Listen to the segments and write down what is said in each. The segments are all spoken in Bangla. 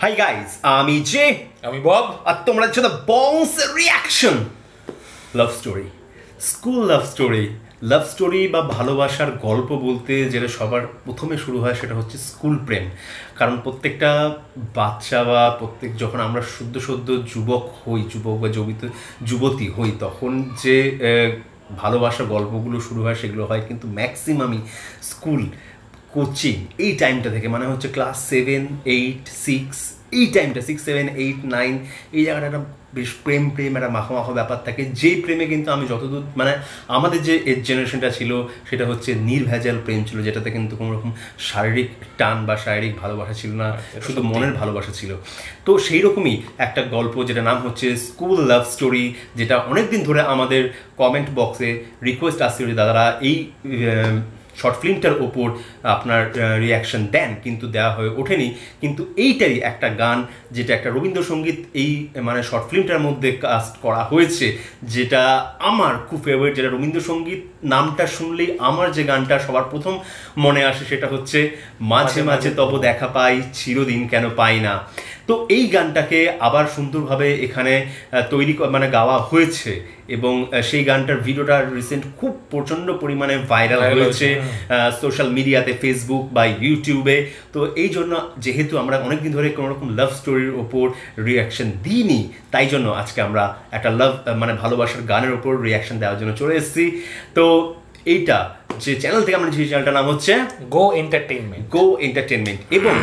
হাই গাইজ, আমি জে, আমি বব, আর তোমরা হচ্ছে the Bongs reaction. Love story, school love story বা ভালোবাসার গল্প বলতে যেটা সবার প্রথমে শুরু হয় সেটা হচ্ছে স্কুল প্রেম। কারণ প্রত্যেকটা বাচ্চা বা যখন আমরা সদ্য যুবক বা যুবতী হই, তখন যে ভালোবাসার গল্পগুলো শুরু হয় সেগুলো হয় কিন্তু ম্যাক্সিমামই স্কুল কোচিং এই টাইমটা থেকে, মানে হচ্ছে ক্লাস 7, 8, 6 এই টাইমটা, 6, 7, 8, 9 এই জায়গাটা একটা বেশ প্রেম একটা মাখো ব্যাপার থাকে। যেই প্রেমে কিন্তু আমি যতদূর মানে আমাদের যে জেনারেশনটা ছিল সেটা হচ্ছে নির্ভেজাল প্রেম ছিল, যেটাতে কিন্তু কোনো রকম শারীরিক টান বা শারীরিক ভালোবাসা ছিল না, শুধু মনের ভালোবাসা ছিল। তো সেই রকমই একটা গল্প যেটা নাম হচ্ছে স্কুল লাভ স্টোরি, যেটা অনেকদিন ধরে আমাদের কমেন্ট বক্সে রিকোয়েস্ট আসছে যে দাদারা এই শর্ট ফিল্মটার ওপর আপনার রিয়াকশন দেন, কিন্তু দেওয়া হয়ে ওঠেনি। কিন্তু এইটারই একটা গান, যেটা একটা রবীন্দ্রসঙ্গীত এই মানে শর্ট ফিল্মটার মধ্যে কাস্ট করা হয়েছে, যেটা আমার খুব ফেভারিট। যেটা রবীন্দ্রসঙ্গীত নামটা শুনলেই আমার যে গানটা সবার প্রথম মনে আসে সেটা হচ্ছে মাঝে মাঝে তব দেখা পাই, চিরদিন কেন পাই না। তো এই গানটাকে আবার সুন্দরভাবে এখানে তৈরি মানে গাওয়া হয়েছে, এবং সেই গানটার ভিডিওটা রিসেন্ট খুব প্রচণ্ড পরিমাণে ভাইরাল হয়েছে সোশ্যাল মিডিয়াতে, ফেসবুক বা ইউটিউবে। তো এই জন্য যেহেতু আমরা অনেকদিন ধরে কোনো রকম লাভ স্টোরির ওপর রিয়াকশন দিইনি, তাই জন্য আজকে আমরা একটা মানে ভালোবাসার গানের ওপর রিয়াকশন দেওয়ার জন্য চলে এসেছি। তো এইটা যে চ্যানেল থেকে আমরা, যে চ্যানেলটার নাম হচ্ছে গো এন্টারটেইনমেন্ট, এবং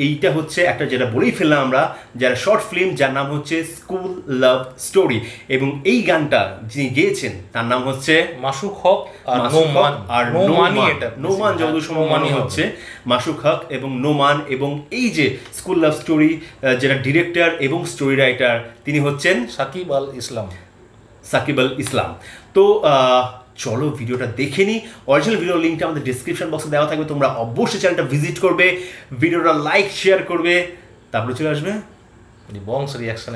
এইটা হচ্ছে একটা, যেটা বলেই ফেললাম আমরা, যারা শর্ট ফিল্ম যার নাম হচ্ছে স্কুল লাভ স্টোরি। এবং এই গানটা যিনি গেয়েছেন তার নাম হচ্ছে মাসুক হক আর নোমান জৌদুসমমানি হচ্ছে মাসুক হক এবং নোমান। এবং এই যে স্কুল লাভ স্টোরি যেটা ডিরেক্টর এবং স্টোরি রাইটার তিনি হচ্ছেন সাকিব আল ইসলাম। তো চলো ভিডিওটা দেখে নিই। অরিজিনাল ভিডিও লিঙ্কটা আমাদের ডিসক্রিপশন বক্সে দেওয়া থাকবে, তোমরা অবশ্যই চ্যানেলটা ভিজিট করবে, ভিডিওটা লাইক শেয়ার করবে, তারপরে চলে আসবে বংস রিয়াকশন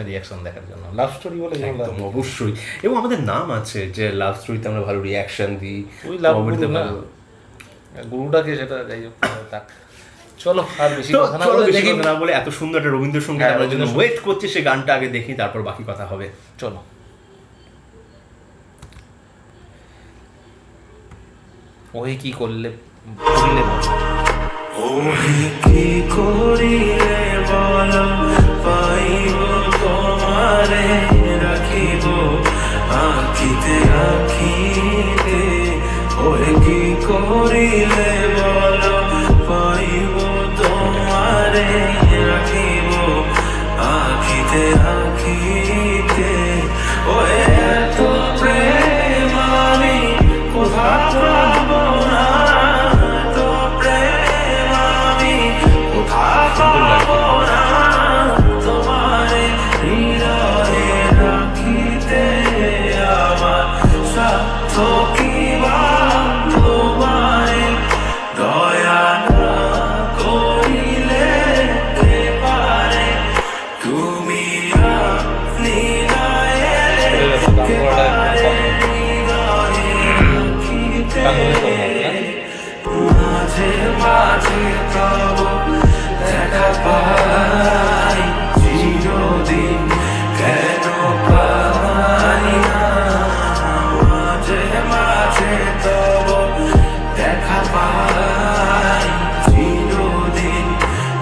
দেখার জন্য। লাভ স্টোরি বলে একদম অবশ্যই, এবং আমাদের নাম আছে যে লাভ স্টোরিতে আমরা ভালো রিয়াকশন দিই, ওই লাভ গুরুটাকে সেটা যাই হোক। চলো আর বেশি কথা না বলে, এত সুন্দর একটা রবীন্দ্রসঙ্গীত আমরা জন্য ওয়েট করছি, সে গানটা আগে দেখি, তারপর বাকি কথা হবে। চলো। ওহে কি করলে ওহে কি করিলে বলো, পাইব তোমারে রাখিব আখিতে আখিতে। ওহে কি করিলে বলো, পাইব তোমারে রাখিব আখিতে আখিতে। ওহে এত প্রেম আমি কোথা পাবো না, তো প্রেম আমি কোথা পাবো না, তোমারে হৃদয়ে রাখিতে আমার স্বার্থ কি বা তোমারে দয়া না করিলে কে পারে, তুমি আপনি না এলে কে পারে হৃদয়ে রাখিতে। মাঝে মাঝে তব দেখা পাই, চিরদিন কেন পাই না। মাঝে মাঝে তব দেখা পাই, চিরদিন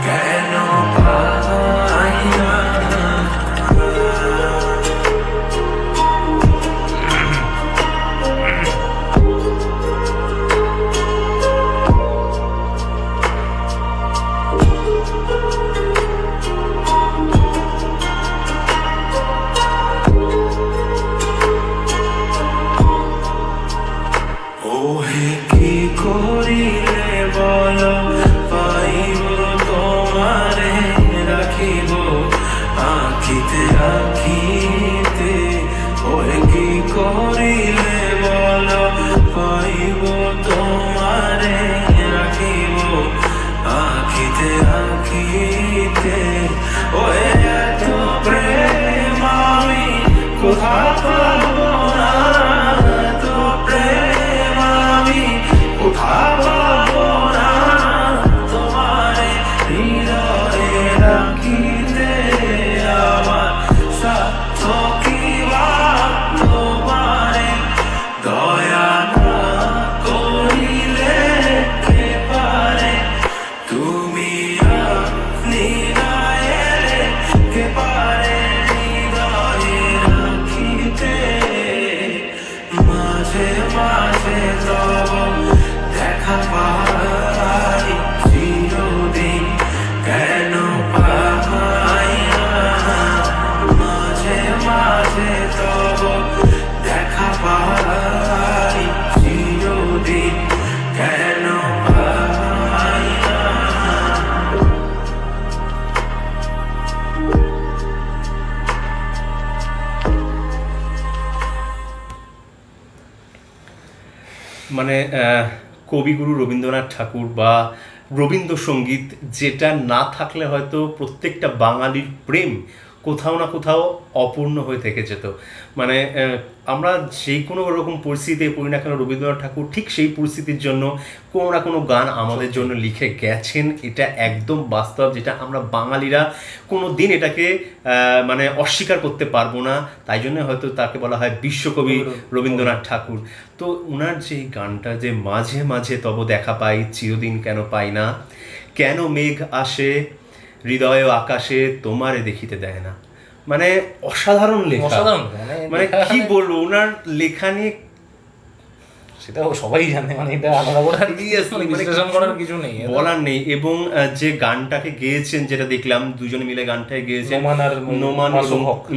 কেন পাই না। ওহে কি করিলে বলো, পাইব তোমারে রাখিব আখিতে আখিতে। ওহে কি করিলে বলো, পাইব তোমারে রাখিব আখিতে আখিতে। ওহে এত প্রেম আমি কোথা পাবো না, তো প্রেম আমি কোথা পাবো না, তোমারে হৃদয়ে রাখিতে মানে কবিগুরু রবীন্দ্রনাথ ঠাকুর বা রবীন্দ্রসঙ্গীত, যেটা না থাকলে হয়তো প্রত্যেকটা বাঙালির প্রেম কোথাও না কোথাও অপূর্ণ হয়ে থেকে যেত। মানে আমরা যে কোনো রকম পরিস্থিতিতে পড়ি না কেন, রবীন্দ্রনাথ ঠাকুর ঠিক সেই পরিস্থিতির জন্য কোনো না কোনো গান আমাদের জন্য লিখে গেছেন। এটা একদম বাস্তব, যেটা আমরা বাঙালিরা কোনো দিন এটাকে মানে অস্বীকার করতে পারবো না। তাই জন্য হয়তো তাকে বলা হয় বিশ্বকবি রবীন্দ্রনাথ ঠাকুর। তো ওনার যে গানটা, যে মাঝে মাঝে তব দেখা পাই, চিরদিন কেন পাই না, কেন মেঘ আসে হৃদয় আকাশে তোমারে দেখিতে দেয় না, মানে অসাধারণ লেখা। মানে কি বলবো, ওনার লেখা নিয়ে সেটা সবাই জানে, মানে এটা আলাদা করে বিশ্লেষণ করার কিছু নেই, বলার নেই। এবং যে গানটাকে গেয়েছেন, যেটা দেখলাম দুজনে মিলে গানটাকে গেয়েছেন, নোমান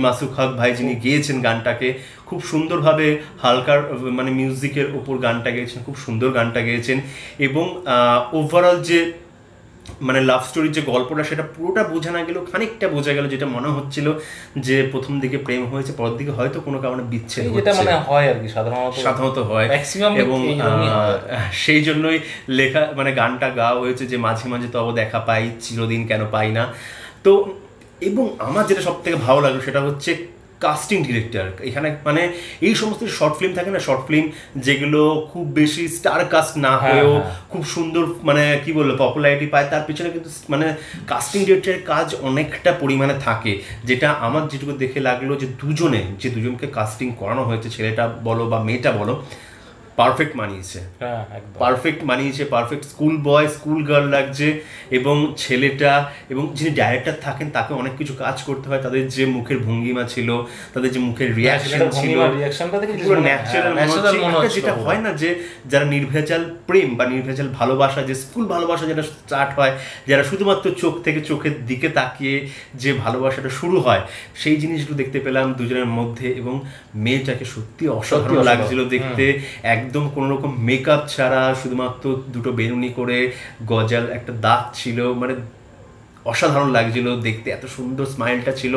মাসুক হক ভাই যিনি গেয়েছেন গানটাকে, খুব সুন্দরভাবে হালকার মানে মিউজিকের ওপর গানটা গেয়েছেন, খুব সুন্দর গানটা গেয়েছেন। এবং ওভারঅল যে মানে লাভ স্টোরির যে গল্পটা, সেটা পুরোটা বোঝা না গেলেও খানিকটা বোঝা গেল, যেটা মনে হচ্ছিল যে প্রথম দিকে প্রেম হয়েছে, পরের দিকে হয়তো কোনো কারণে বিচ্ছেদ যেটা মানে হয় আর কি সাধারণত হয়। এবং সেই জন্যই লেখা মানে গানটা গাওয়া হয়েছে যে মাঝে মাঝে তব দেখা পাই, চিরদিন কেন পাই না। তো এবং আমার যেটা সব থেকে ভালো লাগলো সেটা হচ্ছে কাস্টিং ডিরেক্টর। এখানে মানে এই সমস্ত শর্ট ফিল্ম থাকে না, শর্ট ফিল্ম যেগুলো খুব বেশি স্টার কাস্ট না হয়েও খুব সুন্দর মানে কি বলবো পপুলারিটি পায়, তার পিছনে কিন্তু মানে কাস্টিং ডিরেক্টরের কাজ অনেকটা পরিমাণে থাকে। যেটা আমার যেটুকু দেখে লাগলো যে দুজনকে কাস্টিং করানো হয়েছে, ছেলেটা বলো বা মেয়েটা বলো, পারফেক্ট মানিয়েছে, perfect school boy school girl লাগছে। এবং ছেলেটা এবং যিনি ডাইরেক্টর থাকেন তাকে অনেক কিছু কাজ করতে হয়, তাদের যে মুখের ভঙ্গিমা ছিল, তাদের যে মুখের রিয়াকশন ছিল, যেটা হয় না যে যারা নির্ভেজাল প্রেম বা নির্ভেজাল ভালোবাসা, যে স্কুল ভালোবাসা যেটা স্টার্ট হয়, যারা শুধুমাত্র চোখ থেকে চোখের দিকে তাকিয়ে যে ভালোবাসাটা শুরু হয়, সেই জিনিসগুলো দেখতে পেলাম দুজনের মধ্যে। এবং মেয়েটাকে সত্যি অসাধারণ লাগছিল দেখতে, একদম কোনো রকম মেকআপ ছাড়া, শুধুমাত্র দুটো বেরুনি করে গজাল একটা দাঁত ছিল, মানে অসাধারণ লাগছিল দেখতে, এত সুন্দর স্মাইলটা ছিল,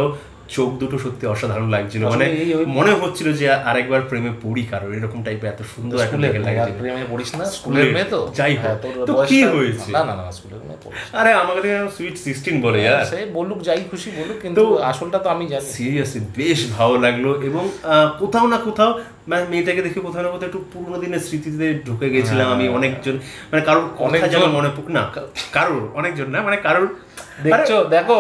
চোখ দুটো সত্যি অসাধারণ লাগছিল, মানে মনে হচ্ছিল যে আরেকবার প্রেমে পড়ি কারো, এরকম টাইপের এত সুন্দর একটা দেখে লাগছিল। প্রেমে পড়িস না, স্কুলের মেয়ে তো যাই হোক, তো কি হয়েছে, না স্কুলের মেয়ে পড়িস, আরে আমাকে সুইট 16 বলে यार, সে বলুক যাই খুশি বলুক, কিন্তু আসলটা তো আমি জানি। সিরিয়াসলি বেশ ভালো লাগলো। এবং কোথাও না কোথাও মানে মেয়েটাকে দেখে কোথাও না কোথাও একটু পুরোনো দিনের স্মৃতিতে ঢুকে গেছিলাম আমি। অনেকজন মানে কারোর কথা যেন মনে না, কারোর অনেকজন না, মানে কারোর দেখো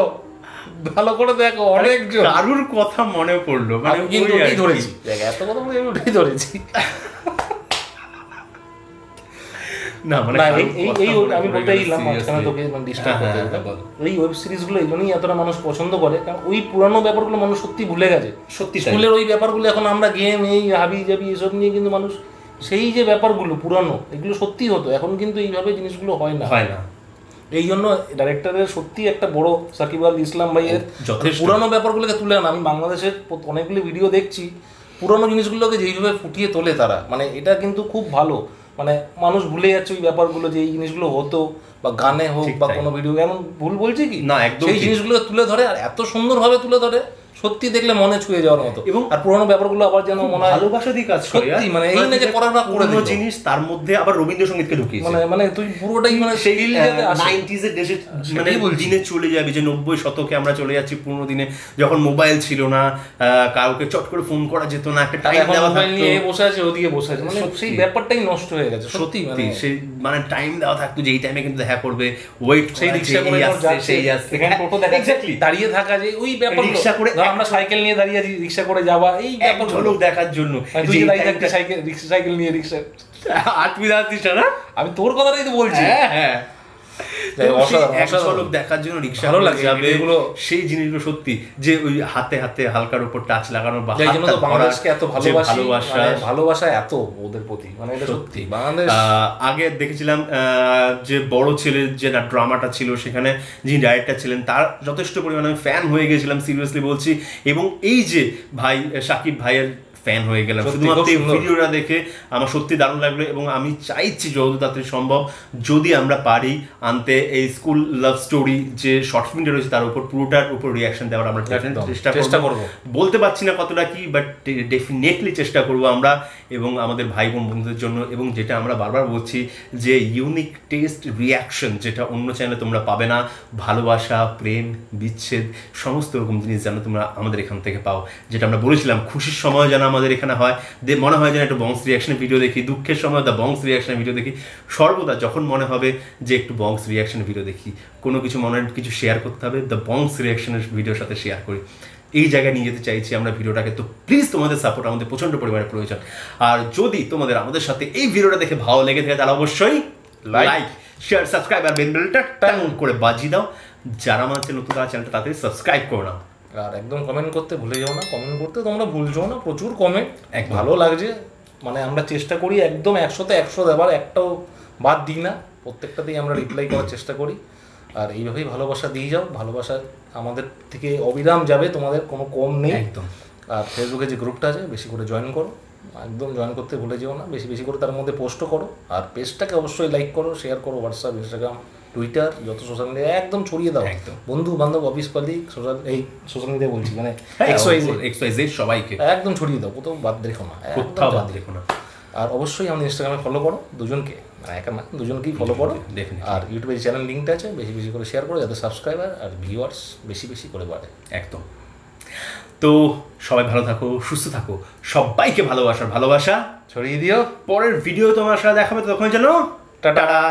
ভালো করে দেখো, অনেকজন কারোর কথা মনে পড়লো, মানে কিন্তু ধরেছি এত কথা বলে আমি ওটাই ধরেছি। না মানে আমি বলতে এলাম মাঝখানে তোকে ডিস্টার্ব করতে, এই ওয়েব সিরিজগুলো এই জন্যই এতটা মানুষ পছন্দ করে, কারণ ওই পুরানো ব্যাপারগুলো মানুষ সত্যি ভুলে গেছে। সত্যি স্কুলের ওই ব্যাপারগুলো এখন আমরা গেম এই হাবি জাবি এসব নিয়ে কিন্তু মানুষ সেই যে ব্যাপারগুলো পুরানো এগুলো সত্যি হতো, এখন কিন্তু এইভাবে জিনিসগুলো হয় না। এই জন্য ডাইরেক্টরের সত্যি একটা বড় সাকিব আল ইসলাম ভাইয়ের পুরানো ব্যাপারগুলোকে তুলে আনা। আমি বাংলাদেশের অনেকগুলো ভিডিও দেখছি, পুরানো জিনিসগুলোকে যেইভাবে ফুটিয়ে তোলে তারা, মানে এটা কিন্তু খুব ভালো। মানে মানুষ ভুলে যাচ্ছে ওই ব্যাপারগুলো, যে এই জিনিসগুলো হতো, বা গানে হোক বা কোনো ভিডিও, এমন ভুল বলছি কি না, একদম সেই জিনিসগুলো তুলে ধরে, আর এত সুন্দরভাবে তুলে ধরে সত্যি দেখলে মনে ছুঁয়ে যাওয়ার মতো। এবং আর পুরোনো ব্যাপারগুলো আবার যেন মনে হয় ভালোবাসা দিয়ে কাজ করে, সত্যি মানে এই না যে করার না করে দিল জিনিস, তার মধ্যে আবার রবীন্দ্রসঙ্গীতকে ঢুকিয়েছে, মানে তুই পুরোটাই মানে সেই 90s এর দেশে মানে দিনে চলে যাবি, যে 90 শতকে আমরা চলে যাচ্ছি পুরোনো দিনে, যখন মোবাইল ছিল না, কাউকে চট করে ফোন করা যেত না, একটা টাইম দেওয়া থাকতো, নিয়ে বসে আছে ওদিকে বসে আছে, মানে সেই ব্যাপারটাই নষ্ট হয়ে গেছে সত্যি। মানে সেই মানে টাইম দেওয়া থাকতো যে এই টাইমে কিন্তু দেখা করবে, ওয়েট সেই রিকশা করে সেই আসছে, এখানে টোটো দেখা এক্স্যাক্টলি দাঁড়িয়ে থাকা, যে ওই ব্যাপার রিকশা করে আমরা সাইকেল নিয়ে দাঁড়িয়ে আছি, রিকশা করে যাওয়া, এই ব্যাপার ঝলক দেখার জন্য তুই দাঁড়িয়ে থাকতে সাইকেল নিয়ে রিকশা আটমি যাচ্ছিস না, আমি তোর কথাটাই তো বলছি। হ্যাঁ দেখার জন্য রিকশা ভালো লাগে এগুলো, সেই জিনিসগুলো সত্যি, যে ওই হাতে হাতে হালকার উপর টাচ লাগানো, বাংলাদেশকে এত ভালোবাসা এত ওদের প্রতি, মানে এটা সত্যি। বাংলাদেশ আগে দেখেছিলাম যে বড় ছেলের যে ড্রামাটা ছিল, সেখানে যিনি ডাইরেক্টর ছিলেন তার যথেষ্ট পরিমাণে আমি ফ্যান হয়ে গেছিলাম, সিরিয়াসলি বলছি। এবং এই যে ভাই সাকিব ভাইয়ের ফ্যান হয়ে গেলাম শুধুমাত্র এই ভিডিওটা দেখে। আমার সত্যি দারুণ লাগলো এবং আমি চাইছি যত তাড়াতাড়ি সম্ভব যদি আমরা পারি আনতে এই স্কুল লাভ স্টোরি যে শর্ট ফিল্মটা রয়েছে তার উপর পুরোটার উপর রিয়াকশন দেওয়ার আমরা চেষ্টা করবো। বলতে পারছি না কতটা কি, বাট ডেফিনেটলি চেষ্টা করবো আমরা এবং আমাদের ভাই বোন বন্ধুদের জন্য। এবং যেটা আমরা বারবার বলছি যে ইউনিক টেস্ট রিয়াকশন যেটা অন্য চ্যানেলে তোমরা পাবে না, ভালোবাসা, প্রেম, বিচ্ছেদ, সমস্ত রকম জিনিস যেন তোমরা আমাদের এখান থেকে পাও। যেটা আমরা বলেছিলাম খুশির সময় যেন আমাদের এখানে হয়, মনে হয় যেন একটু বংশ রিয়াকশনের ভিডিও দেখি, দুঃখের সময় দ্য বংশ রিয়াকশনের ভিডিও দেখি, সর্বদা যখন মনে হবে যে একটু বংশ রিয়াকশনের ভিডিও দেখি, কোনো কিছু মনে কিছু শেয়ার করতে হবে, দ্য বংশ রিয়াকশনের ভিডিওর সাথে শেয়ার করি, এই জায়গায় নিয়ে যেতে চাইছি আমরা ভিডিওটাকে। তো প্লিজ তোমাদের সাপোর্ট আমাদের প্রচণ্ড পরিমাণে প্রয়োজন। আর যদি তোমাদের আমাদের সাথে এই ভিডিওটা দেখে ভালো লেগে থাকে তাহলে অবশ্যই লাইক, শেয়ার, সাবস্ক্রাইব আর বেল বেলটা টাং করে বাজিয়ে দাও। যারা আমার নতুন চ্যানেলটা তাড়াতাড়ি সাবস্ক্রাইব করো না। আর একদম কমেন্ট করতে ভুলে যাও না, কমেন্ট করতে তোমরা ভুলছো না, প্রচুর কমেন্ট, ভালো লাগছে। মানে আমরা চেষ্টা করি একদম 100তে 100 দেওয়ার, একটাও বাদ দিই না, প্রত্যেকটাতেই আমরা রিপ্লাই করার চেষ্টা করি। আর এইভাবেই ভালোবাসা দিয়ে যাও, ভালোবাসা আমাদের থেকে অবিরাম যাবে, তোমাদের কোনো কম নেই একদম। আর ফেসবুকে যে গ্রুপটা আছে বেশি করে জয়েন করো, একদম জয়েন করতে ভুলে যেও না, বেশি বেশি করে তার মধ্যে পোস্টও করো। আর পেজটাকে অবশ্যই লাইক করো, শেয়ার করো, হোয়াটসঅ্যাপ, ইনস্টাগ্রাম, টুইটার, যত সোশ্যাল মিডিয়া একদম ছড়িয়ে দাও। একদম। বন্ধু বান্ধব, অফিস কলিগ, সোশ্যাল মিডিয়া বলছি মানে XYZ সবাইকে একদম ছড়িয়ে দাও, কোথাও বাদ রেখো না, কোথাও বাদ রেখো না। আর অবশ্যই আমাদের ইনস্টাগ্রামে ফলো করো, দুজনকে, একা না, দুজনকেই ফলো করো। আর ইউটিউবে চ্যানেল লিঙ্কটা আছে, বেশি বেশি করে শেয়ার করো যাতে সাবস্ক্রাইবার আর ভিউয়ার্স বেশি বেশি করে বাড়ে। একদম। তো সবাই ভালো থাকো, সুস্থ থাকো, সবাইকে ভালোবাসা ছড়িয়ে দিও। পরের ভিডিও তোমার সাথে দেখাবে, তখন যেন টাটা।